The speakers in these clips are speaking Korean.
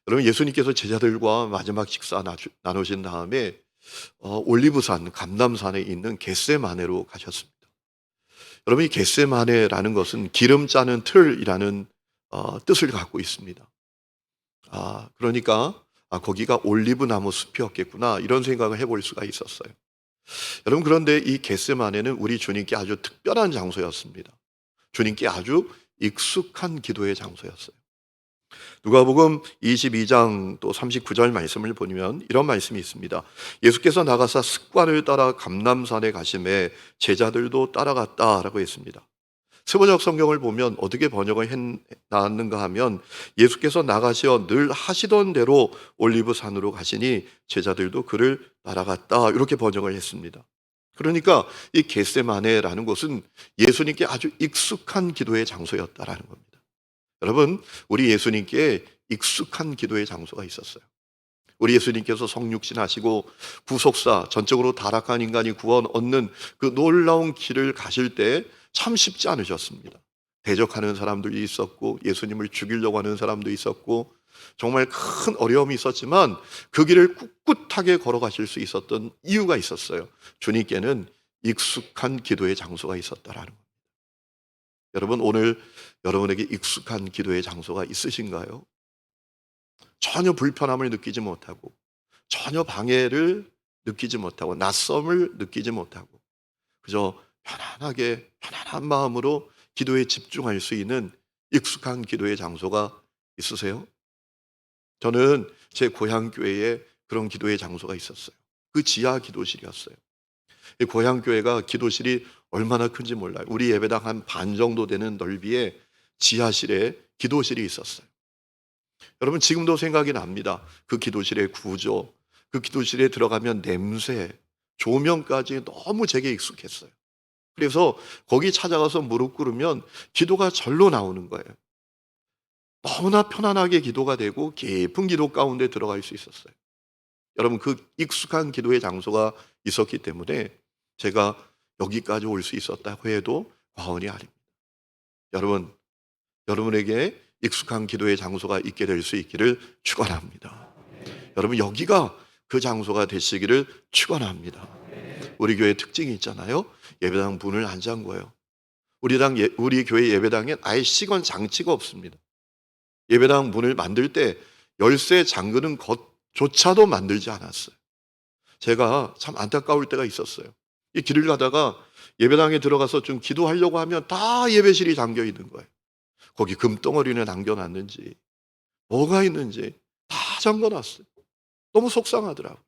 여러분, 예수님께서 제자들과 마지막 식사 나누신 다음에 올리브산, 감람산에 있는 겟세마네로 가셨습니다. 여러분, 이 겟세마네라는 것은 기름 짜는 틀이라는 뜻을 갖고 있습니다. 그러니까 거기가 올리브 나무 숲이었겠구나, 이런 생각을 해볼 수가 있었어요. 여러분, 그런데 이 겟세마네는 우리 주님께 아주 특별한 장소였습니다. 주님께 아주 익숙한 기도의 장소였어요. 누가복음 22장 또 39절 말씀을 보면 이런 말씀이 있습니다. 예수께서 나가사 습관을 따라 감람산에 가심에 제자들도 따라갔다라고 했습니다. 세번역 성경을 보면 어떻게 번역을 해놨는가 하면, 예수께서 나가시어 늘 하시던 대로 올리브산으로 가시니 제자들도 그를 따라갔다, 이렇게 번역을 했습니다. 그러니까 이 겟세마네라는 곳은 예수님께 아주 익숙한 기도의 장소였다라는 겁니다. 여러분, 우리 예수님께 익숙한 기도의 장소가 있었어요. 우리 예수님께서 성육신 하시고 구속사, 전적으로 타락한 인간이 구원 얻는 그 놀라운 길을 가실 때 참 쉽지 않으셨습니다. 대적하는 사람들이 있었고, 예수님을 죽이려고 하는 사람도 있었고, 정말 큰 어려움이 있었지만 그 길을 꿋꿋하게 걸어가실 수 있었던 이유가 있었어요. 주님께는 익숙한 기도의 장소가 있었다라는 겁니다. 여러분, 오늘 여러분에게 익숙한 기도의 장소가 있으신가요? 전혀 불편함을 느끼지 못하고, 전혀 방해를 느끼지 못하고, 낯섦을 느끼지 못하고, 그저 편안한 마음으로 기도에 집중할 수 있는 익숙한 기도의 장소가 있으세요? 저는 제 고향 교회에 그런 기도의 장소가 있었어요. 그 지하 기도실이었어요. 이 고향 교회가 기도실이 얼마나 큰지 몰라요. 우리 예배당 한 반 정도 되는 넓이의 지하실에 기도실이 있었어요. 여러분, 지금도 생각이 납니다. 그 기도실의 구조, 그 기도실에 들어가면 냄새, 조명까지 너무 제게 익숙했어요. 그래서 거기 찾아가서 무릎 꿇으면 기도가 절로 나오는 거예요. 너무나 편안하게 기도가 되고 깊은 기도 가운데 들어갈 수 있었어요. 여러분, 그 익숙한 기도의 장소가 있었기 때문에 제가 여기까지 올 수 있었다고 해도 과언이 아닙니다. 여러분, 여러분에게 익숙한 기도의 장소가 있게 될 수 있기를 축원합니다. 여러분, 여기가 그 장소가 되시기를 축원합니다. 우리 교회 특징이 있잖아요. 예배당 문을 안 잠궈요. 우리 교회 예배당엔 아예 시건 장치가 없습니다. 예배당 문을 만들 때 열쇠 잠그는 것조차도 만들지 않았어요. 제가 참 안타까울 때가 있었어요. 이 길을 가다가 예배당에 들어가서 좀 기도하려고 하면 다 예배실이 잠겨 있는 거예요. 거기 금덩어리는 남겨놨는지, 뭐가 있는지 다 잠궈놨어요. 너무 속상하더라고요.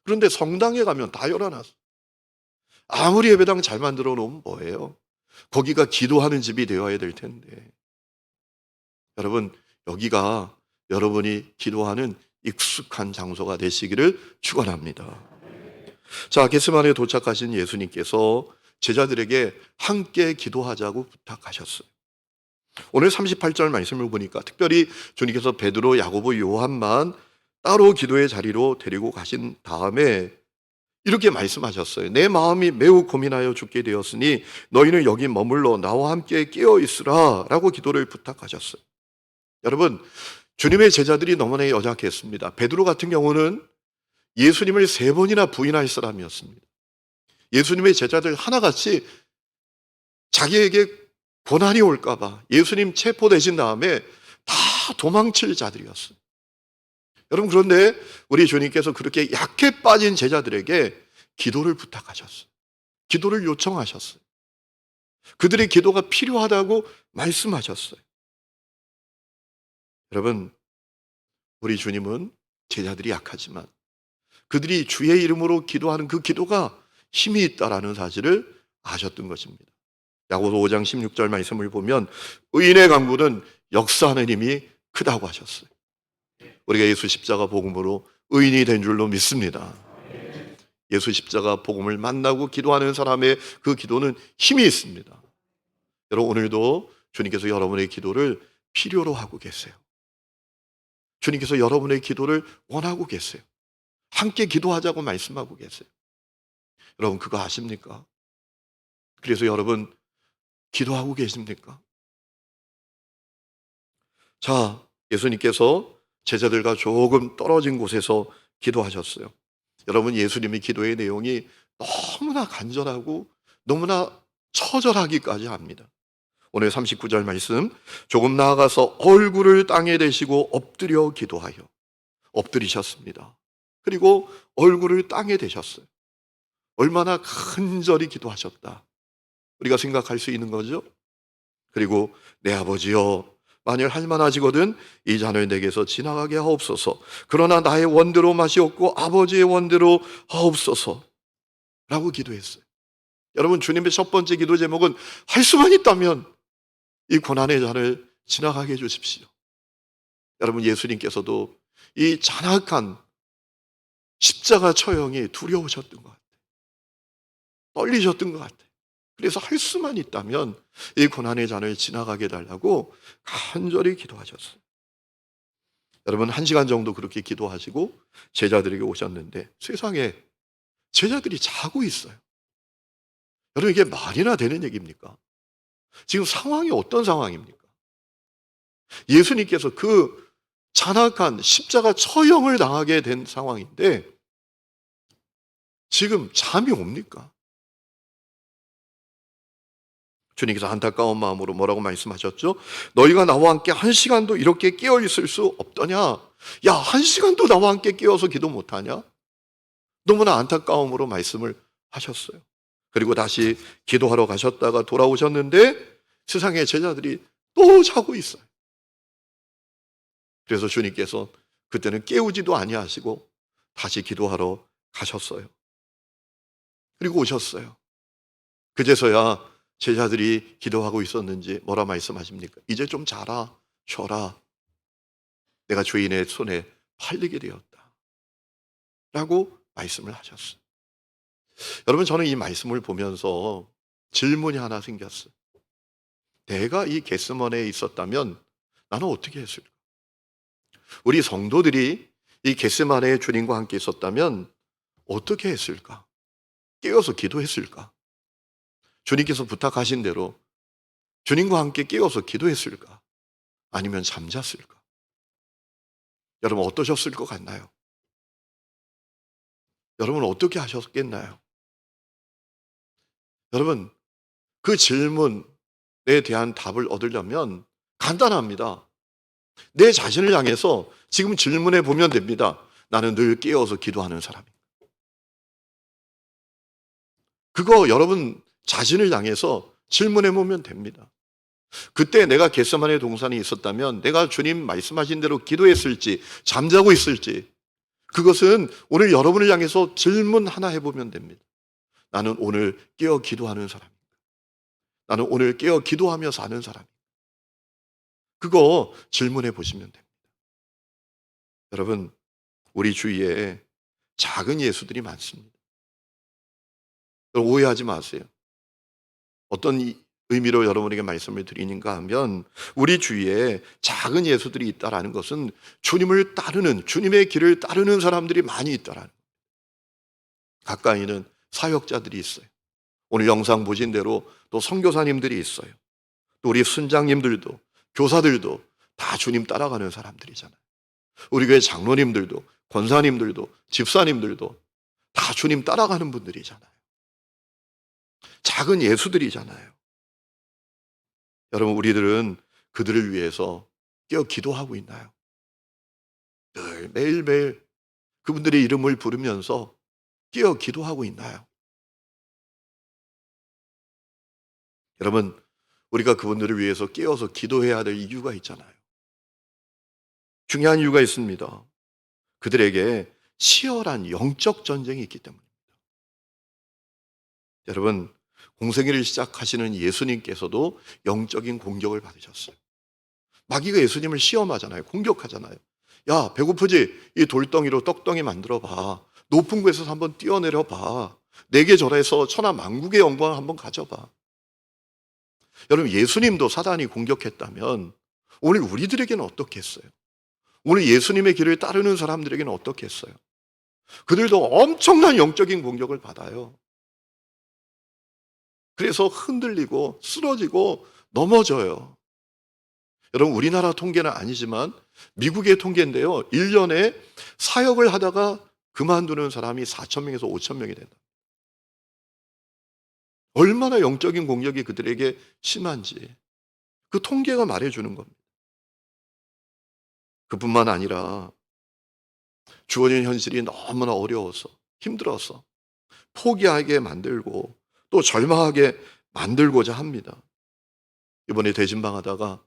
그런데 성당에 가면 다 열어놨어요. 아무리 예배당 잘 만들어 놓으면 뭐예요? 거기가 기도하는 집이 되어야 될 텐데. 여러분, 여기가 여러분이 기도하는 익숙한 장소가 되시기를 축원합니다. 자, 겟세마네에 도착하신 예수님께서 제자들에게 함께 기도하자고 부탁하셨어요. 오늘 38절 말씀을 보니까 특별히 주님께서 베드로, 야고보, 요한만 따로 기도의 자리로 데리고 가신 다음에 이렇게 말씀하셨어요. 내 마음이 매우 고민하여 죽게 되었으니 너희는 여기 머물러 나와 함께 깨어 있으라 라고 기도를 부탁하셨어요. 여러분, 주님의 제자들이 너무나 연약했습니다. 베드로 같은 경우는 예수님을 3번이나 부인할 사람이었습니다. 예수님의 제자들 하나같이 자기에게 고난이 올까봐 예수님 체포되신 다음에 다 도망칠 자들이었어요. 여러분, 그런데 우리 주님께서 그렇게 약해 빠진 제자들에게 기도를 부탁하셨어요. 기도를 요청하셨어요. 그들의 기도가 필요하다고 말씀하셨어요. 여러분, 우리 주님은 제자들이 약하지만 그들이 주의 이름으로 기도하는 그 기도가 힘이 있다라는 사실을 아셨던 것입니다. 야고보 5장 16절 말씀을 보면 의인의 강구는 역사하는 힘이 크다고 하셨어요. 우리가 예수 십자가 복음으로 의인이 된 줄로 믿습니다. 예수 십자가 복음을 만나고 기도하는 사람의 그 기도는 힘이 있습니다. 여러분, 오늘도 주님께서 여러분의 기도를 필요로 하고 계세요. 주님께서 여러분의 기도를 원하고 계세요. 함께 기도하자고 말씀하고 계세요. 여러분, 그거 아십니까? 그래서 여러분, 기도하고 계십니까? 자, 예수님께서 제자들과 조금 떨어진 곳에서 기도하셨어요. 여러분, 예수님의 기도의 내용이 너무나 간절하고 너무나 처절하기까지 합니다. 오늘 39절 말씀, 조금 나아가서 얼굴을 땅에 대시고 엎드려 기도하여. 엎드리셨습니다. 그리고 얼굴을 땅에 대셨어요. 얼마나 간절히 기도하셨다, 우리가 생각할 수 있는 거죠. 그리고 내 아버지여, 만일 할만하지거든 이 잔을 내게서 지나가게 하옵소서. 그러나 나의 원대로 마시옵고 아버지의 원대로 하옵소서 라고 기도했어요. 여러분, 주님의 첫 번째 기도 제목은 할 수만 있다면 이 고난의 잔을 지나가게 해주십시오. 여러분, 예수님께서도 이 잔악한 십자가 처형이 두려우셨던 것 같아요. 떨리셨던 것 같아요. 그래서 할 수만 있다면 이 고난의 잔을 지나가게 해달라고 간절히 기도하셨어요. 여러분, 1시간 정도 그렇게 기도하시고 제자들에게 오셨는데 세상에 제자들이 자고 있어요. 여러분, 이게 말이나 되는 얘기입니까? 지금 상황이 어떤 상황입니까? 예수님께서 그 잔악한 십자가 처형을 당하게 된 상황인데 지금 잠이 옵니까? 주님께서 안타까운 마음으로 뭐라고 말씀하셨죠? 너희가 나와 함께 1시간도 이렇게 깨어있을 수 없더냐? 야, 1시간도 나와 함께 깨어서 기도 못하냐? 너무나 안타까움으로 말씀을 하셨어요. 그리고 다시 기도하러 가셨다가 돌아오셨는데 세상에 제자들이 또 자고 있어요. 그래서 주님께서 그때는 깨우지도 아니하시고 다시 기도하러 가셨어요. 그리고 오셨어요. 그제서야 제자들이 기도하고 있었는지 뭐라 말씀하십니까? 이제 좀 자라, 쉬어라. 내가 주인의 손에 팔리게 되었다 라고 말씀을 하셨어요. 여러분, 저는 이 말씀을 보면서 질문이 하나 생겼어요. 내가 이 겟세마네에 있었다면 나는 어떻게 했을까? 우리 성도들이 이 겟세마네의 주님과 함께 있었다면 어떻게 했을까? 깨어서 기도했을까? 주님께서 부탁하신 대로 주님과 함께 깨어서 기도했을까? 아니면 잠잤을까? 여러분, 어떠셨을 것 같나요? 여러분, 어떻게 하셨겠나요? 여러분, 그 질문에 대한 답을 얻으려면 간단합니다. 내 자신을 향해서 지금 질문해 보면 됩니다. 나는 늘 깨어서 기도하는 사람입니다. 그거 여러분 자신을 향해서 질문해 보면 됩니다. 그때 내가 겟세마네 동산에 있었다면 내가 주님 말씀하신 대로 기도했을지 잠자고 있을지, 그것은 오늘 여러분을 향해서 질문 하나 해보면 됩니다. 나는 오늘 깨어 기도하는 사람입니다. 나는 오늘 깨어 기도하며 사는 사람입니다. 그거 질문해 보시면 됩니다. 여러분, 우리 주위에 작은 예수들이 많습니다. 오해하지 마세요. 어떤 의미로 여러분에게 말씀을 드리는가 하면 우리 주위에 작은 예수들이 있다라는 것은 주님을 따르는, 주님의 길을 따르는 사람들이 많이 있다라는 거예요. 가까이는 사역자들이 있어요. 오늘 영상 보신 대로 또 선교사님들이 있어요. 또 우리 순장님들도 교사들도 다 주님 따라가는 사람들이잖아요. 우리 교회 장로님들도 권사님들도 집사님들도 다 주님 따라가는 분들이잖아요. 작은 예수들이잖아요. 여러분, 우리들은 그들을 위해서 깨어 기도하고 있나요? 늘 매일매일 그분들의 이름을 부르면서 깨어 기도하고 있나요? 여러분, 우리가 그분들을 위해서 깨어서 기도해야 될 이유가 있잖아요. 중요한 이유가 있습니다. 그들에게 치열한 영적 전쟁이 있기 때문입니다. 여러분, 공생애를 시작하시는 예수님께서도 영적인 공격을 받으셨어요. 마귀가 예수님을 시험하잖아요. 공격하잖아요. 야, 배고프지? 이 돌덩이로 떡덩이 만들어 봐. 높은 곳에서 한번 뛰어내려 봐. 내게 절해서 천하 만국의 영광을 한번 가져봐. 여러분, 예수님도 사단이 공격했다면 오늘 우리들에게는 어떻겠어요? 오늘 예수님의 길을 따르는 사람들에게는 어떻겠어요? 그들도 엄청난 영적인 공격을 받아요. 그래서 흔들리고 쓰러지고 넘어져요. 여러분 우리나라 통계는 아니지만 미국의 통계인데요. 1년에 사역을 하다가 그만두는 사람이 4천 명에서 5천 명이 된다. 얼마나 영적인 공격이 그들에게 심한지 그 통계가 말해주는 겁니다. 그뿐만 아니라 주어진 현실이 너무나 어려워서 힘들어서 포기하게 만들고 또 절망하게 만들고자 합니다. 이번에 대진방하다가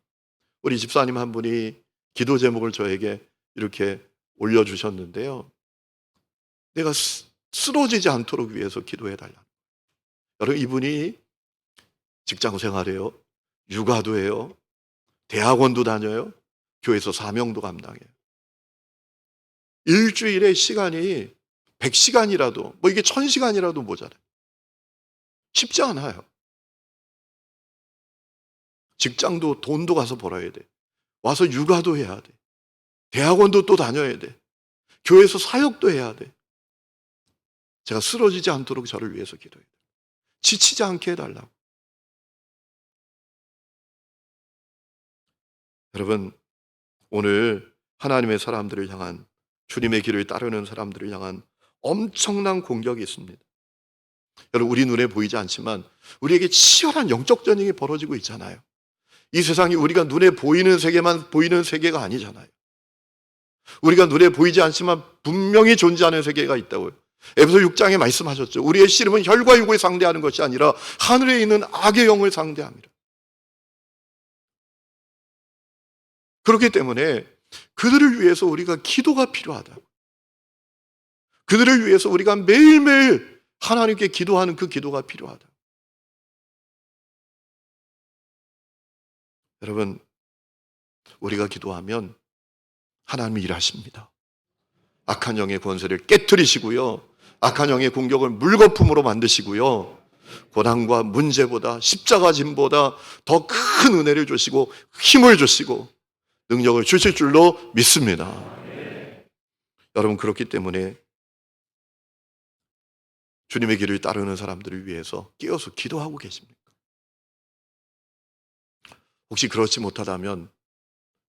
우리 집사님 한 분이 기도 제목을 저에게 이렇게 올려주셨는데요. 내가 쓰러지지 않도록 위해서 기도해 달라. 여러분 이분이 직장 생활해요. 육아도 해요. 대학원도 다녀요. 교회에서 사명도 감당해요. 일주일에 시간이 100시간이라도 뭐 이게 1000시간이라도 모자라요. 쉽지 않아요. 직장도 돈도 가서 벌어야 돼. 와서 육아도 해야 돼. 대학원도 또 다녀야 돼. 교회에서 사역도 해야 돼. 제가 쓰러지지 않도록 저를 위해서 기도해야 돼. 지치지 않게 해달라고. 여러분 오늘 하나님의 사람들을 향한 주님의 길을 따르는 사람들을 향한 엄청난 공격이 있습니다. 여러분 우리 눈에 보이지 않지만 우리에게 치열한 영적 전쟁이 벌어지고 있잖아요. 이 세상이 우리가 눈에 보이는 세계만 보이는 세계가 아니잖아요. 우리가 눈에 보이지 않지만 분명히 존재하는 세계가 있다고요. 에베소 6장에 말씀하셨죠. 우리의 씨름은 혈과 육을 상대하는 것이 아니라 하늘에 있는 악의 영을 상대합니다. 그렇기 때문에 그들을 위해서 우리가 기도가 필요하다. 그들을 위해서 우리가 매일매일 하나님께 기도하는 그 기도가 필요하다. 여러분, 우리가 기도하면 하나님이 일하십니다. 악한 영의 권세를 깨트리시고요. 악한 영의 공격을 물거품으로 만드시고요. 고난과 문제보다 십자가 짐보다 더 큰 은혜를 주시고 힘을 주시고 능력을 주실 줄로 믿습니다. 여러분 그렇기 때문에 주님의 길을 따르는 사람들을 위해서 깨어서 기도하고 계십니까? 혹시 그렇지 못하다면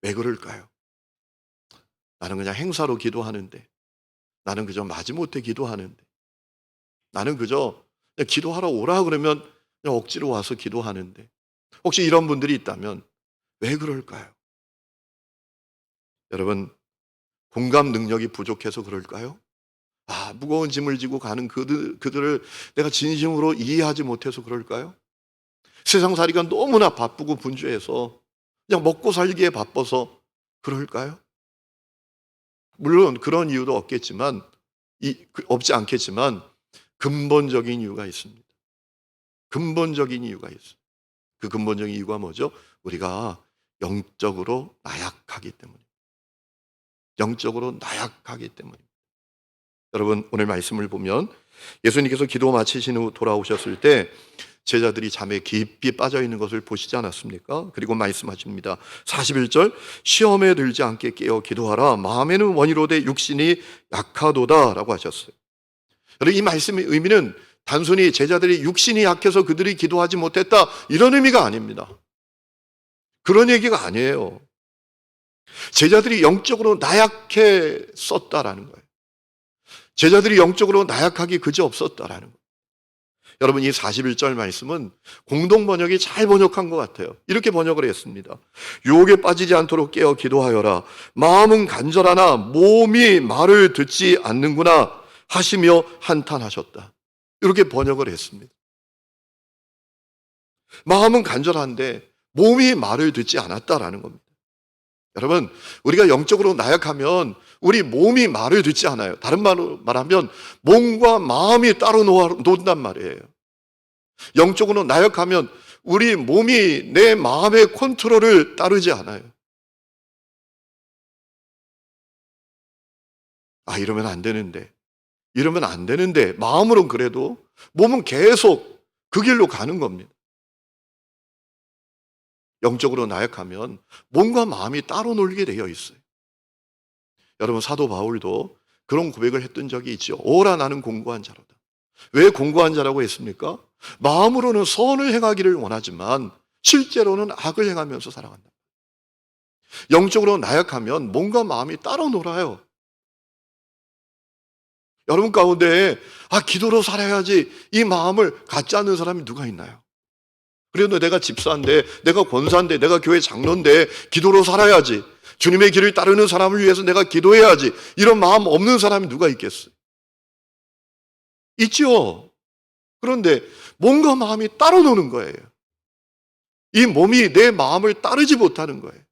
왜 그럴까요? 나는 그냥 행사로 기도하는데, 나는 그저 마지못해 기도하는데, 나는 그저 그냥 기도하러 오라 그러면 그냥 억지로 와서 기도하는데, 혹시 이런 분들이 있다면 왜 그럴까요? 여러분 공감 능력이 부족해서 그럴까요? 무거운 짐을 지고 가는 그들을 내가 진심으로 이해하지 못해서 그럴까요? 세상살이가 너무나 바쁘고 분주해서 그냥 먹고 살기에 바빠서 그럴까요? 물론 그런 이유도 없겠지만 없지 않겠지만 근본적인 이유가 있습니다. 근본적인 이유가 있어요. 그 근본적인 이유가 뭐죠? 우리가 영적으로 나약하기 때문입니다. 영적으로 나약하기 때문입니다. 여러분 오늘 말씀을 보면 예수님께서 기도 마치신 후 돌아오셨을 때 제자들이 잠에 깊이 빠져 있는 것을 보시지 않았습니까? 그리고 말씀하십니다. 41절 시험에 들지 않게 깨어 기도하라. 마음에는 원이로되 육신이 약하도다 라고 하셨어요. 여러분 이 말씀의 의미는 단순히 제자들이 육신이 약해서 그들이 기도하지 못했다 이런 의미가 아닙니다. 그런 얘기가 아니에요. 제자들이 영적으로 나약해 썼다라는 거예요. 제자들이 영적으로 나약하기 그저 없었다라는 거예요. 여러분 이 41절 말씀은 공동 번역이 잘 번역한 것 같아요. 이렇게 번역을 했습니다. 유혹에 빠지지 않도록 깨어 기도하여라. 마음은 간절하나 몸이 말을 듣지 않는구나 하시며 한탄하셨다. 이렇게 번역을 했습니다. 마음은 간절한데 몸이 말을 듣지 않았다라는 겁니다. 여러분 우리가 영적으로 나약하면 우리 몸이 말을 듣지 않아요. 다른 말로 말하면 몸과 마음이 따로 논단 말이에요. 영적으로 나약하면 우리 몸이 내 마음의 컨트롤을 따르지 않아요. 이러면 안 되는데 이러면 안 되는데 마음으로는 그래도 몸은 계속 그 길로 가는 겁니다. 영적으로 나약하면 몸과 마음이 따로 놀게 되어 있어요. 여러분 사도 바울도 그런 고백을 했던 적이 있죠. 오라 나는 공고한 자로다. 왜 공고한 자라고 했습니까? 마음으로는 선을 행하기를 원하지만 실제로는 악을 행하면서 살아간다. 영적으로 나약하면 몸과 마음이 따로 놀아요. 여러분 가운데 기도로 살아야지 이 마음을 갖지 않는 사람이 누가 있나요? 그래도 내가 집사인데, 내가 권사인데, 내가 교회 장로인데 기도로 살아야지, 주님의 길을 따르는 사람을 위해서 내가 기도해야지, 이런 마음 없는 사람이 누가 있겠어요? 있죠. 그런데 몸과 마음이 따로 노는 거예요. 이 몸이 내 마음을 따르지 못하는 거예요.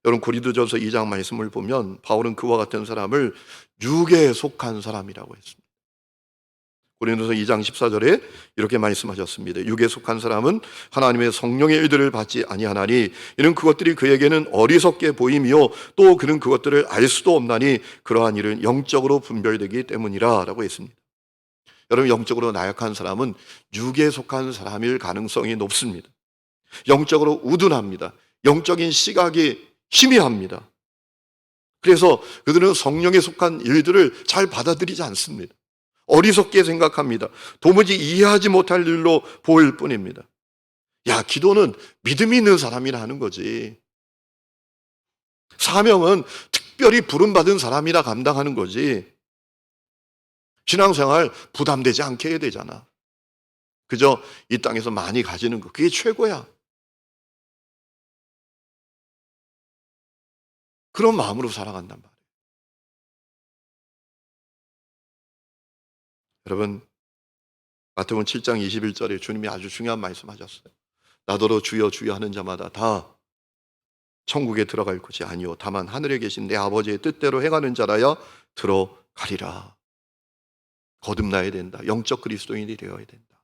여러분 고린도전서 2장 말씀을 보면 바울은 그와 같은 사람을 육에 속한 사람이라고 했습니다. 고린도서 2장 14절에 이렇게 말씀하셨습니다. 육에 속한 사람은 하나님의 성령의 일들을 받지 아니하나니 이는 그것들이 그에게는 어리석게 보임이요 또 그는 그것들을 알 수도 없나니 그러한 일은 영적으로 분별되기 때문이라 라고 했습니다. 여러분 영적으로 나약한 사람은 육에 속한 사람일 가능성이 높습니다. 영적으로 우둔합니다. 영적인 시각이 희미합니다. 그래서 그들은 성령에 속한 일들을 잘 받아들이지 않습니다. 어리석게 생각합니다. 도무지 이해하지 못할 일로 보일 뿐입니다. 기도는 믿음이 있는 사람이라 하는 거지. 사명은 특별히 부름받은 사람이라 감당하는 거지. 신앙생활 부담되지 않게 해야 되잖아. 그저 이 땅에서 많이 가지는 거, 그게 최고야. 그런 마음으로 살아간단 말이에요. 여러분 마태복음 7장 21절에 주님이 아주 중요한 말씀하셨어요. 나더러 주여 주여 하는 자마다 다 천국에 들어갈 것이 아니요 다만 하늘에 계신 내 아버지의 뜻대로 행하는 자라야 들어가리라. 거듭나야 된다. 영적 그리스도인이 되어야 된다.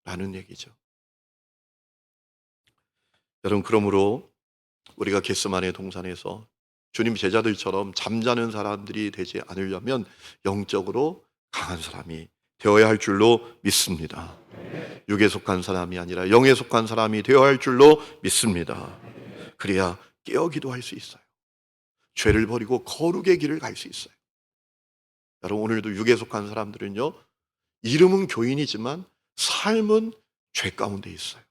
라는 얘기죠. 여러분 그러므로 우리가 겟세마네 동산에서 주님 제자들처럼 잠자는 사람들이 되지 않으려면 영적으로 강한 사람이 되어야 할 줄로 믿습니다. 육에 속한 사람이 아니라 영에 속한 사람이 되어야 할 줄로 믿습니다. 그래야 깨어 기도할 수 있어요. 죄를 버리고 거룩의 길을 갈 수 있어요. 여러분 오늘도 육에 속한 사람들은요, 이름은 교인이지만 삶은 죄 가운데 있어요.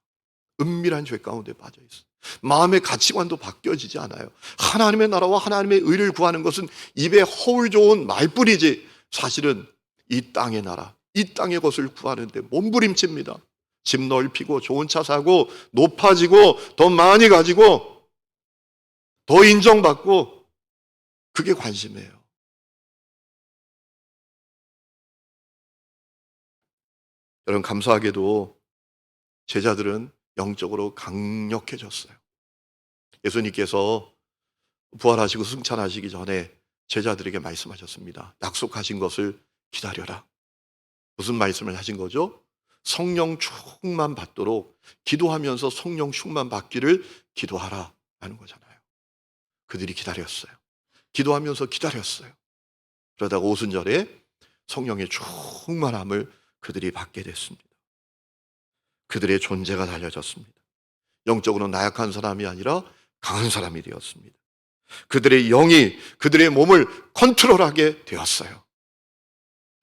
은밀한 죄 가운데 빠져 있어요. 마음의 가치관도 바뀌어지지 않아요. 하나님의 나라와 하나님의 의를 구하는 것은 입에 허울 좋은 말뿐이지 사실은 이 땅의 나라, 이 땅의 것을 구하는데 몸부림칩니다. 집 넓히고 좋은 차 사고 높아지고 더 많이 가지고 더 인정받고, 그게 관심이에요. 여러분 감사하게도 제자들은 영적으로 강력해졌어요. 예수님께서 부활하시고 승천하시기 전에 제자들에게 말씀하셨습니다. 약속하신 것을 기다려라. 무슨 말씀을 하신 거죠? 성령 충만 받도록 기도하면서 성령 충만 받기를 기도하라 라는 거잖아요. 그들이 기다렸어요. 기도하면서 기다렸어요. 그러다가 오순절에 성령의 충만함을 그들이 받게 됐습니다. 그들의 존재가 달라졌습니다. 영적으로 나약한 사람이 아니라 강한 사람이 되었습니다. 그들의 영이 그들의 몸을 컨트롤하게 되었어요.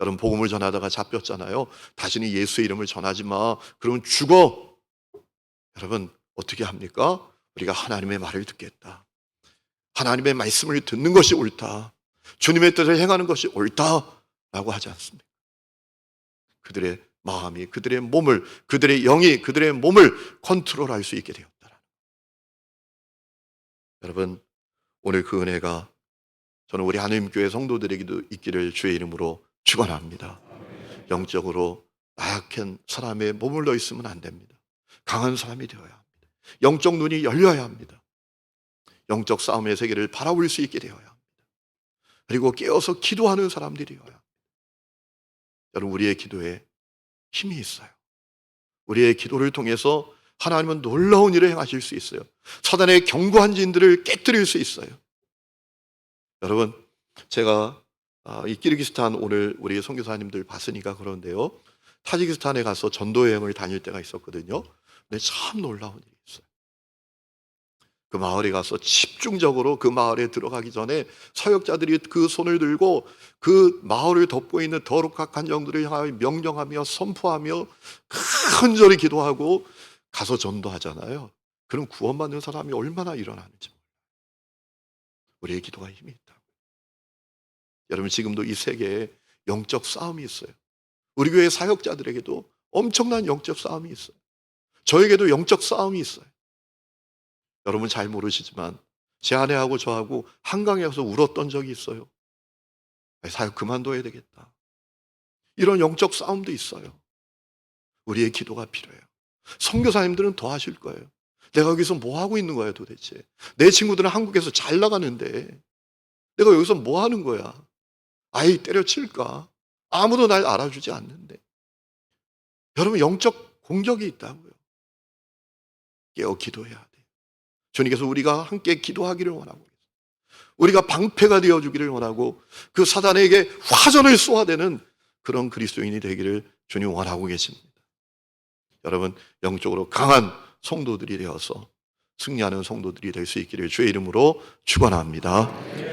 여러분 복음을 전하다가 잡혔잖아요. 다시는 예수의 이름을 전하지 마. 그러면 죽어. 여러분 어떻게 합니까? 우리가 하나님의 말을 듣겠다. 하나님의 말씀을 듣는 것이 옳다. 주님의 뜻을 행하는 것이 옳다라고 하지 않습니까? 그들의 마음이 그들의 몸을, 그들의 영이 그들의 몸을 컨트롤할 수 있게 되었다. 여러분 오늘 그 은혜가 저는 우리 하나님교회 성도들에게도 있기를 주의 이름으로 축원합니다. 영적으로 나약한 사람의 머물러 있으면 안 됩니다. 강한 사람이 되어야 합니다. 영적 눈이 열려야 합니다. 영적 싸움의 세계를 바라볼 수 있게 되어야 합니다. 그리고 깨어서 기도하는 사람들이 되어야 합니다. 여러분 우리의 기도에 힘이 있어요. 우리의 기도를 통해서 하나님은 놀라운 일을 행하실 수 있어요. 사단의 견고한 진들을 깨뜨릴 수 있어요. 여러분 제가 이 키르기스탄 오늘 우리 선교사님들 봤으니까 그런데요, 타지키스탄에 가서 전도 여행을 다닐 때가 있었거든요. 근데 참 놀라운 일이 있어요. 그 마을에 가서 집중적으로 그 마을에 들어가기 전에 사역자들이 그 손을 들고 그 마을을 덮고 있는 거룩한 영들을 향하여 명령하며 선포하며 간절히 기도하고 가서 전도하잖아요. 그럼 구원받는 사람이 얼마나 일어나는지 몰라요. 우리의 기도가 힘이 있다. 여러분, 지금도 이 세계에 영적 싸움이 있어요. 우리 교회 사역자들에게도 엄청난 영적 싸움이 있어요. 저에게도 영적 싸움이 있어요. 여러분 잘 모르시지만 제 아내하고 저하고 한강에 가서 울었던 적이 있어요. 사역 그만둬야 되겠다. 이런 영적 싸움도 있어요. 우리의 기도가 필요해요. 선교사님들은 더 하실 거예요. 내가 여기서 뭐 하고 있는 거야 도대체. 내 친구들은 한국에서 잘 나가는데 내가 여기서 뭐 하는 거야. 아이 때려칠까. 아무도 날 알아주지 않는데. 여러분, 영적 공격이 있다고요. 깨어 기도해야 돼요. 주님께서 우리가 함께 기도하기를 원하고 있어요. 우리가 방패가 되어주기를 원하고 그 사단에게 화전을 쏘아대는 그런 그리스도인이 되기를 주님 원하고 계십니다. 여러분, 영적으로 강한 성도들이 되어서 승리하는 성도들이 될 수 있기를 주의 이름으로 축원합니다.